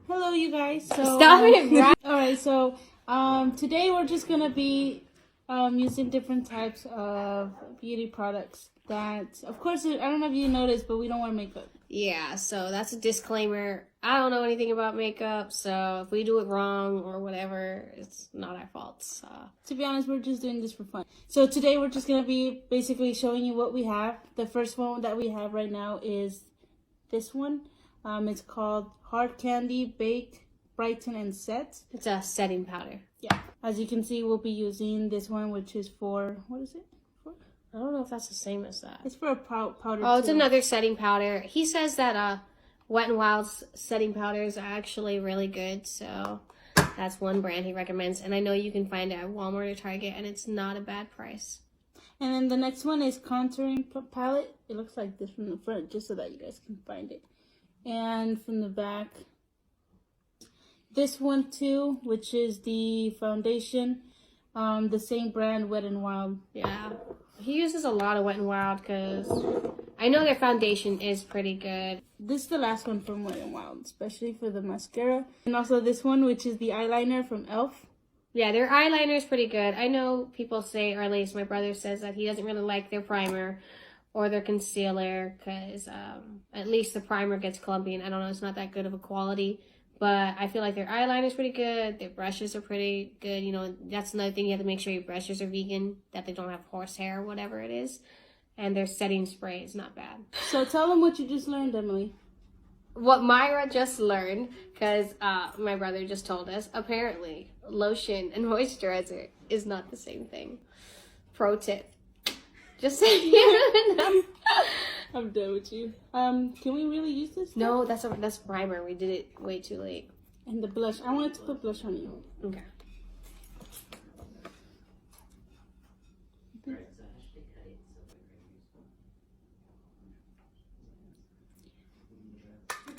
Hello, you guys. So Stop it, right? all right. So today we're just gonna be using different types of beauty products. That, of course, I don't know if you noticed, but we don't wear makeup. Yeah, so that's a disclaimer. I don't know anything about makeup, so if we do it wrong or whatever, it's not our fault. To be honest, we're just doing this for fun. So today we're just gonna be basically showing you what we have. The first one that we have right now is this one. It's called Hard Candy Bake, Brighten and Set. It's a setting powder. Yeah. As you can see, we'll be using this one, which is for, what is it? I don't know if that's the same as that. It's for a powder. Oh, it's another setting powder. He says that Wet n Wild's setting powders are actually really good, so that's one brand he recommends. And I know you can find it at Walmart or Target, and it's not a bad price. And then the next one is Contouring Palette. It looks like this from the front, just so that you guys can find it. And from the back, this one too, which is the foundation. The same brand, Wet n Wild. Yeah. He uses a lot of Wet n Wild because I know their foundation is pretty good. This is the last one from Wet n Wild, especially for the mascara. And also this one, which is the eyeliner from e.l.f. Yeah, their eyeliner is pretty good. I know people say, or at least my brother says, that he doesn't really like their primer or their concealer because at least the primer gets clumpy, and I don't know, it's not that good of a quality. But I feel like their eyeliner is pretty good. Their brushes are pretty good. You know, that's another thing. You have to make sure your brushes are vegan, that they don't have horsehair or whatever it is. And their setting spray is not bad. So tell them what you just learned, Emily. What Myra just learned, because my brother just told us, apparently lotion and moisturizer is not the same thing. Pro tip. Just so you know. I'm done with you. Can we really use this? No, that's primer. We did it way too late. And the blush. I wanted to put blush on you. Okay.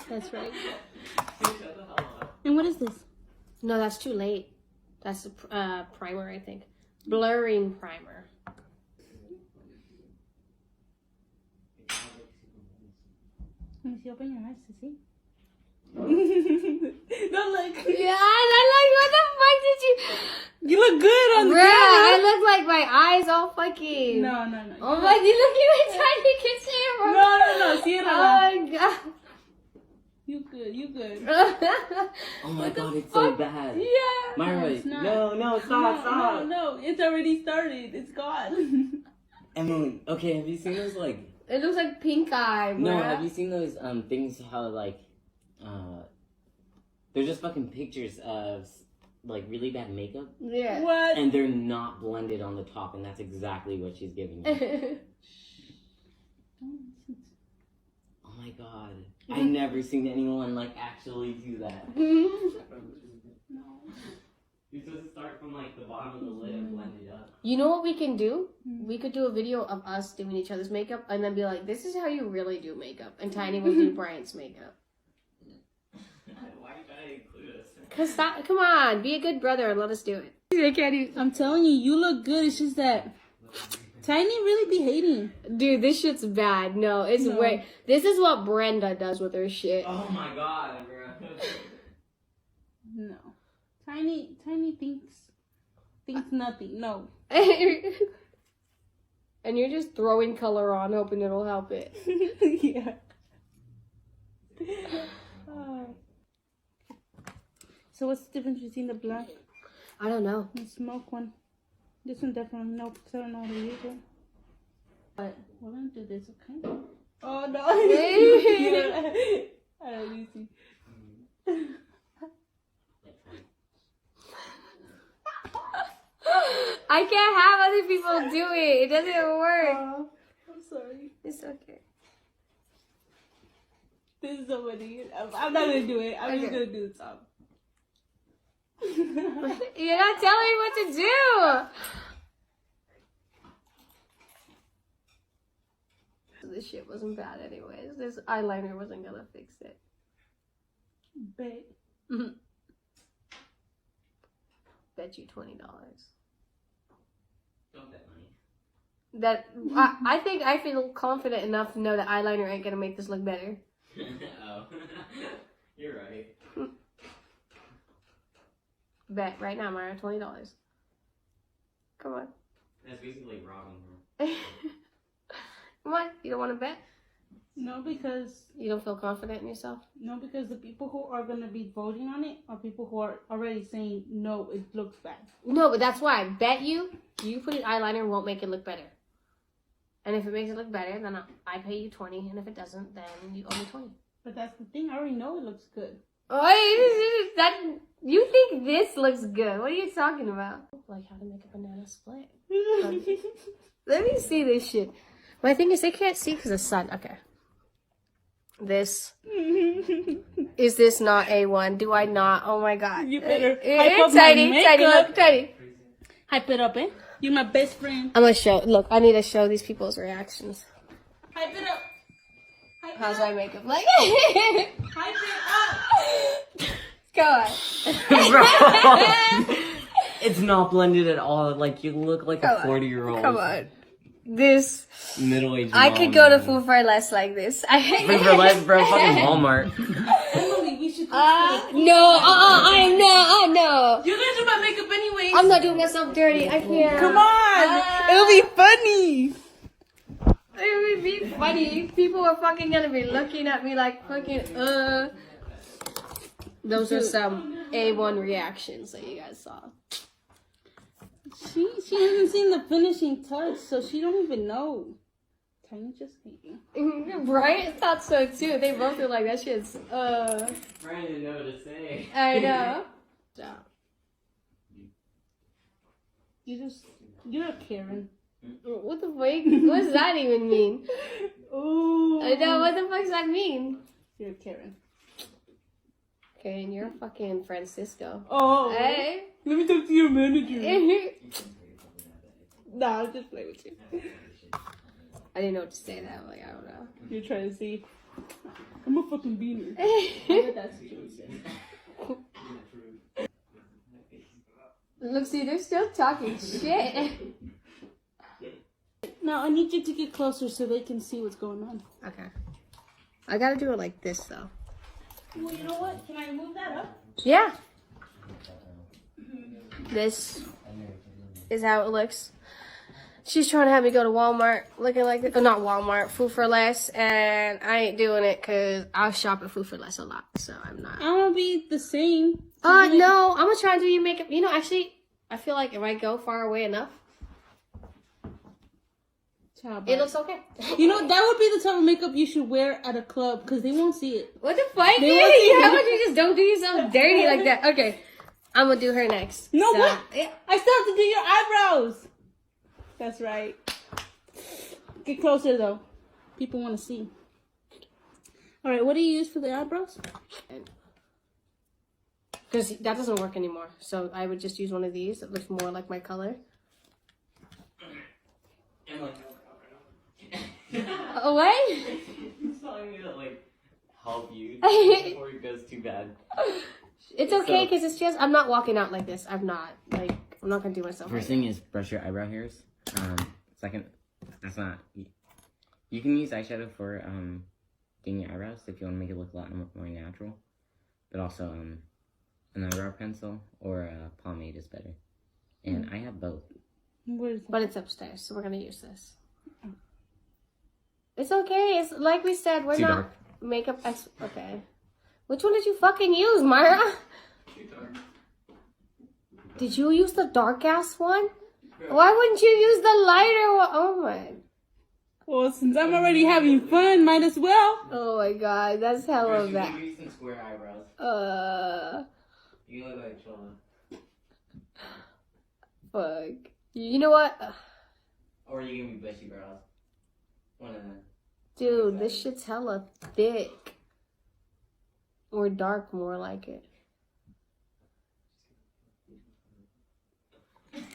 That's right. And what is this? No, that's too late. That's a primer, I think. Blurring primer. Let me see. Open your eyes to see. Don't look. Yeah, I'm like, what the fuck did you... You look good on the camera. camera. I look like my eyes all fucking... No. Oh my, you look at my tiny kid's camera. No. See it. Oh my god. You good. Oh my god, it's so bad. Yeah. Myra, it's not. no, stop. No, it's already started. It's gone. Emily, okay, have you seen those, like... It looks like pink eye, bro. No, have you seen those, things how, like, they're just fucking pictures of, like, really bad makeup? Yeah. What? And they're not blended on the top, and that's exactly what she's giving you. Oh my god. I've never seen anyone, like, actually do that. No. You're supposed to start from, like, the bottom of the lid and blend it up. You know what we can do? We could do a video of us doing each other's makeup and then be like, this is how you really do makeup. And Tiny will do Bryant's makeup. Why you gotta include us? Cause come on, be a good brother and let us do it. I can't even. I'm telling you, you look good. It's just that Tiny really be hating. Dude, this shit's bad. No, it's way. This is what Brenda does with her shit. Oh my god, bro. No. Tiny thinks nothing. No. And you're just throwing color on, hoping it'll help it. Yeah. So what's the difference between the black I don't know. and the smoke one? This one definitely no, because I don't know how to use it. But we're gonna do this, okay? Oh no! Alright, easy. I can't have other people do it. It doesn't work. I'm sorry. It's okay. This is so funny. I'm not gonna do it. I'm just Okay. gonna do the top. You're not telling me what to do. This shit wasn't bad anyways. This eyeliner wasn't gonna fix it. Bet. Bet you $20. Don't bet money. That I think I feel confident enough to know that eyeliner ain't gonna make this look better. Oh. You're right. Bet right now, Mara. $20. Come on. That's basically robbing her. Come on. You don't want to bet? No, because You don't feel confident in yourself? the people who are gonna be voting on it are people who are already saying no, it looks bad. No, but that's why I bet you put an eyeliner won't make it look better. And if it makes it look better, then I pay you 20, and if it doesn't, then you owe me 20. But that's the thing. I already know it looks good. Oh, that you think this looks good? What are you talking about? Like how to make a banana split. Let me see this shit. My thing is they can't see because of the sun. Okay. This is this not A1? Do I not? Oh my god. You better. It's tiny, look, tiny. Hype it up, eh? You're my best friend. I'm gonna show. Look, I need to show these people's reactions. Hype it up. How's my makeup like? Hype it up. Go on. Bro, it's not blended at all. Like you look like a 40-year-old. Come on. This Middle-aged. I could go to Food for Less like this. Food for Less, bro. Fucking Walmart. Emily, we should. No, no. You guys do my makeup anyway. I'm not doing myself dirty. I can't. Come on. It'll be funny. It would be funny. People are fucking gonna be looking at me like fucking Those are some A1 reactions that you guys saw. She hasn't seen the finishing touch, so she don't even know. Can you just hate me? Right? I thought so too. They both were like that shit's Trying to know what to say. I know. You're a Karen. What the fuck? What does that even mean? Ooh. I know, what the fuck does that mean? You're a Karen. Okay, and you're fucking Francisco. Oh. Hey. Let me talk to your manager. Nah, I'll just play with you. I didn't know what to say that. Like, I don't know. You're trying to see. I'm a fucking beaner. I bet that's what you said. Look, see, they're still talking shit. Now, I need you to get closer so they can see what's going on. Okay. I gotta do it like this, though. Well, you know what? Can I move that up? Yeah. This is how it looks. She's trying to have me go to Walmart looking like this. Oh, not Walmart, Food for Less. And I ain't doing it because I shop at Food for Less a lot. So I'm not. I want to be the same. No. I'm going to try and do your makeup. You know, actually, I feel like if I go far away enough, it looks okay. You know, that would be the type of makeup you should wear at a club because they won't see it. What the fuck? How about you just don't do yourself dirty like that? Okay. I'm going to do her next. No, so, what? Yeah. I still have to do your eyebrows. That's right. Get closer, though. People want to see. All right, what do you use for the eyebrows? Because that doesn't work anymore. So I would just use one of these that looks more like my color. Oh, what? He's telling me to, like, help you before it goes too bad. It's okay, because it's just, I'm not walking out like this. I'm not going to do myself. First thing is brush your eyebrow hairs. Second, that's not, you can use eyeshadow for, doing your eyebrows if you want to make it look a lot more natural. But also, an eyebrow pencil or a pomade is better. And I have both. But it's upstairs, so we're going to use this. It's okay. It's like we said, we're Too not dark. makeup okay. Which one did you fucking use, Myra? Too dark. Did you use the dark ass one? Why wouldn't you use the lighter one? Oh my. Well, since I'm already having fun, might as well. Oh my god, that's hella bad. You can use some square eyebrows. You look like Chola. Fuck. You know what? Or you can be bushy brows. One of them. Dude, this shit's hella thick. Or dark, more like it.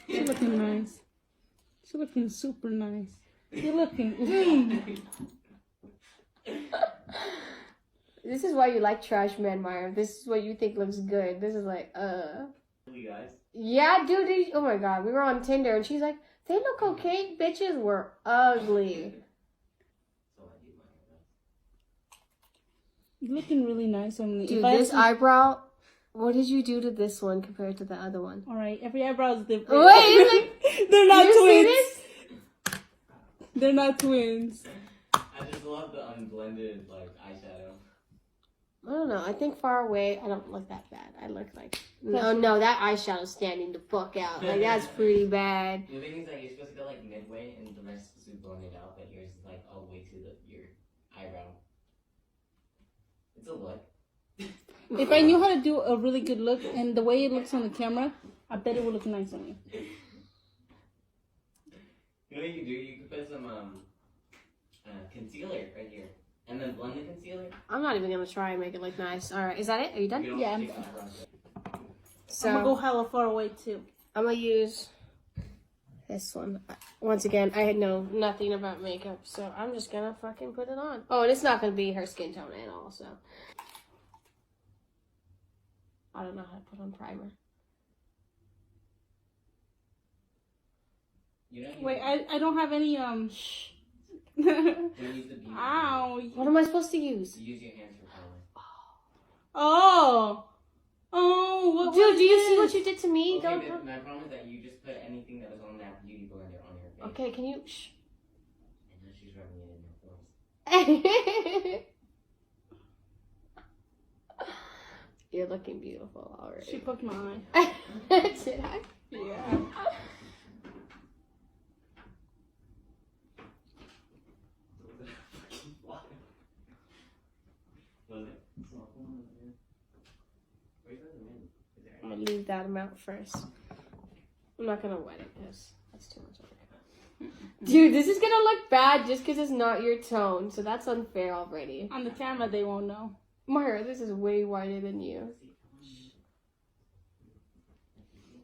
You're looking nice. You're looking super nice. You're looking. This is why you like trash men, Myra. This is what you think looks good. This is like, You guys? Yeah, dude. Oh my god, we were on Tinder and she's like, they look okay. Bitches were ugly. You're looking really nice, Emily. Dude, this eyebrow What did you do to this one compared to the other one? All right, every eyebrow is different. Wait, they're not you see twins. this? They're not twins. I just love the unblended like eyeshadow. I don't know. I think far away, I don't look that bad. I look like no, that eyeshadow's standing the fuck out. Like that's pretty bad. The thing is that you're supposed to go like midway, and the rest is supposed to be blended out, but yours is like all the way to your eyebrow. It's a look. If I knew how to do a really good look and the way it looks on the camera, I bet it would look nice on you. You know what you do? You can put some concealer right here, and then blend the concealer. I'm not even gonna try and make it look nice. All right, is that it? Are you done? Yeah, I'm done. So I'm gonna go hella far away too. I'm gonna use this one. Once again, I know nothing about makeup, so I'm just gonna fucking put it on. Oh, and it's not gonna be her skin tone at all, so. I don't know how to put on primer. Wait, I don't have any Don't use the beauty Ow. What am I supposed to use? Use your hands for color. Oh. What Dude, was do you this? see what you did to me? Okay, Don't. but my problem is that you just put anything that was on that beauty blender on your face. Okay, can you? Shh. And now she's rubbing it in her pores. You're looking beautiful already. She poked my eye. Did I? Yeah. I'm gonna leave that amount first. I'm not gonna wet it because that's too much work. Dude, this is gonna look bad just because it's not your tone, so that's unfair already. On the camera, they won't know. Myra, this is way whiter than you.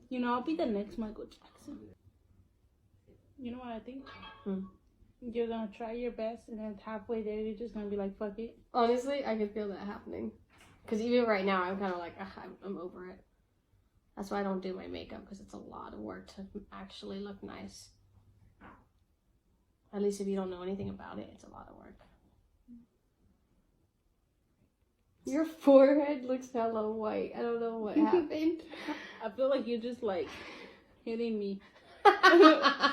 You know, I'll be the next Michael Jackson. You know what I think? You're gonna try your best, and then halfway there, you're just gonna be like, fuck it. Honestly, I can feel that happening. Because even right now, I'm kind of like, I'm over it. That's why I don't do my makeup, because it's a lot of work to actually look nice. At least if you don't know anything about it, it's a lot of work. Your forehead looks hella white. I don't know what happened. I feel like you're just like hitting me. I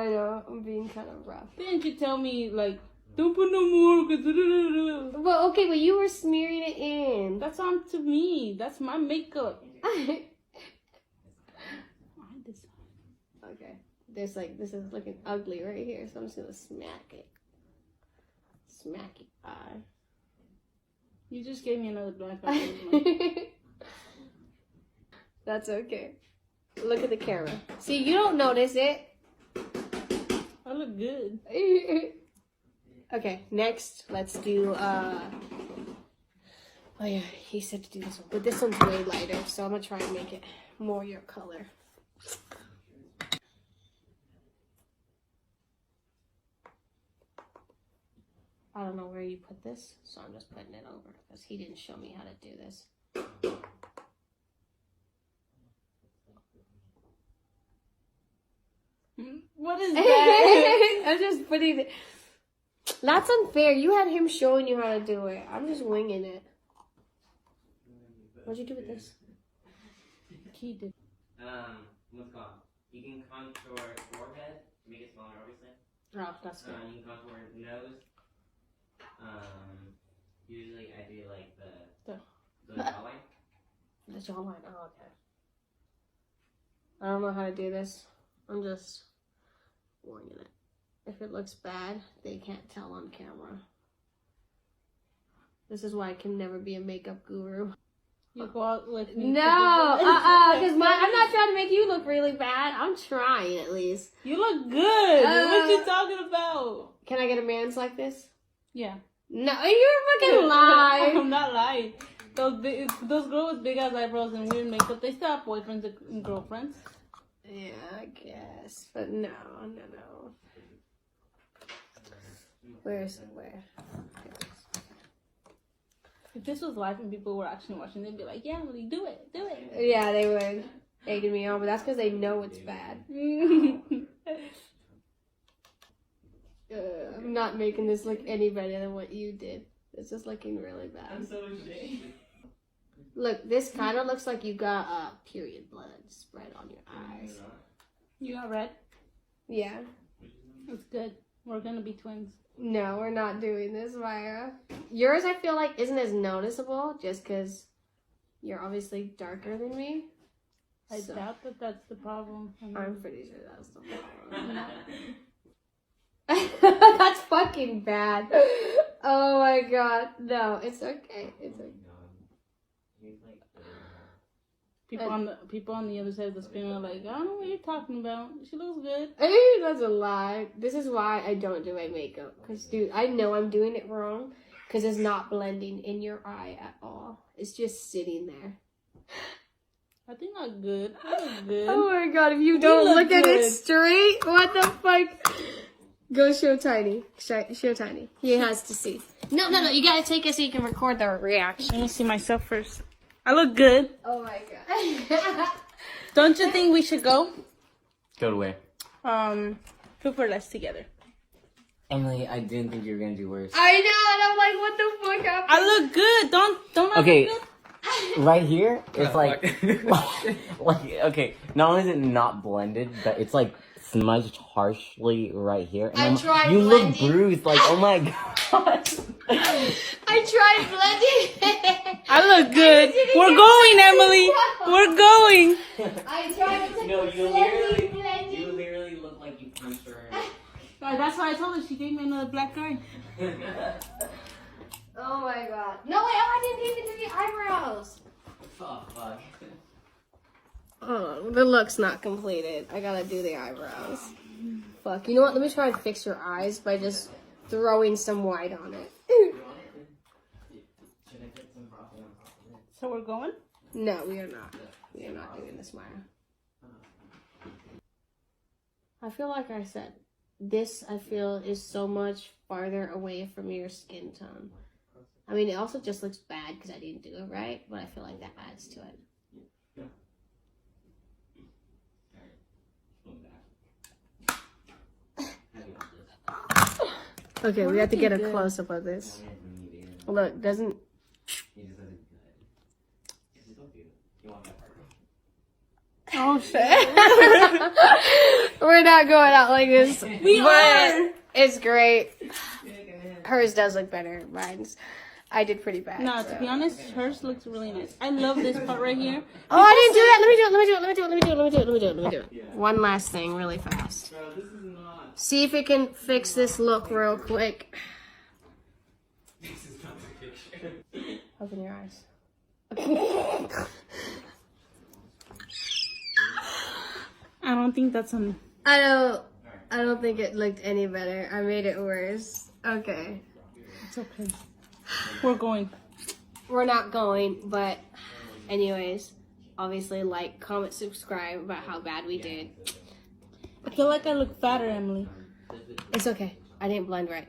know, I'm being kind of rough. Didn't you tell me, like, don't put no more, cause Well, okay, but you were smearing it in. that's on to me. That's my makeup. Okay. There's like, this is looking ugly right here, so I'm just gonna smack it. Smack it. You just gave me another black eye. That's okay. Look at the camera. See, you don't notice it. I look good. Okay, next, let's do, oh yeah, he said to do this one. But this one's way lighter, so I'm gonna try and make it more your color. I don't know where you put this, so I'm just putting it over because he didn't show me how to do this. What is that? I'm just putting it. That's unfair. You had him showing you how to do it. I'm just winging it. What'd you do with this? He did. What's it called? You can contour forehead to make it smaller, obviously. Oh, that's good. You can contour nose. Usually I do like the jawline. The jawline. Oh, okay. I don't know how to do this. I'm just winging it. If it looks bad, they can't tell on camera. This is why I can never be a makeup guru. You go out like me. No, because I'm not trying to make you look really bad. I'm trying at least. You look good. What you talking about? Can I get a man's like this? Yeah. No, you're fucking lying. I'm not lying. Those girls with big ass eyebrows and weird makeup, they still have boyfriends and girlfriends. Yeah, I guess, but no. Where is it? Where? If this was live and people were actually watching, they'd be like, yeah, Emily, do it. Yeah, they would. Egging me on, but that's because they know it's bad. I'm not making this look any better than what you did. It's just looking really bad. I'm so ashamed. Look, this kind of looks like you got period blood spread on your eyes. You got red? Yeah. That's good. We're gonna be twins. No, we're not doing this, Maya. Yours, I feel like, isn't as noticeable just because you're obviously darker than me. I doubt that that's the problem. I'm pretty sure that's the problem. That's fucking bad. Oh my god. No, it's okay. It's okay. People on the other side of the screen are like, I don't know what you're talking about. She looks good. That's a lie. This is why I don't do my makeup. Because, dude, I know I'm doing it wrong. Because it's not blending in your eye at all. It's just sitting there. I think I look good. I look good. Oh my god, if you don't look at it straight, what the fuck? Go show Tiny. Show Tiny. He has to see. No, you gotta take it so you can record the reaction. Let me see myself first. I look good. Oh my god. Don't you think we should go? Go to where? Poop or less together. Emily, I didn't think you were gonna do worse. I know, and I'm like, what the fuck happened? I look good. Don't I Okay. look good? Right here, it's like, okay, not only is it not blended, but it's like smudged harshly right here. And you look bruised, like, oh my god. I tried blending. I look good. We're going, Emily. We're going. I tried to No, you literally look like you punched her. That's why I told her she gave me another black eye. Oh my god. No, wait, I didn't even do the eyebrows. Oh, fuck. Oh, the look's not completed. I gotta do the eyebrows. Fuck. You know what? Let me try and fix your eyes by just throwing some white on it. So we're going? No, we are not. We are not doing this, Maya. I feel like I said, this, I feel, is so much farther away from your skin tone. I mean, it also just looks bad because I didn't do it right, but I feel like that adds to it. Okay, we have to get a close-up of this. Look, doesn't... Oh, shit. We're not going out like this. We are. It's great. Hers does look better. Mine's... I did pretty bad. No, to be honest, hers looks really nice. I love this part right here. Oh, I didn't do that. Let me do it. One last thing really fast. See if it can fix this look real quick. Open your eyes. I don't think that's on. I don't think it looked any better. I made it worse. Okay. It's okay. We're going. We're not going, but anyways, obviously like, comment, subscribe about how bad we did. I feel like I look fatter, Emily. It's okay. I didn't blend right.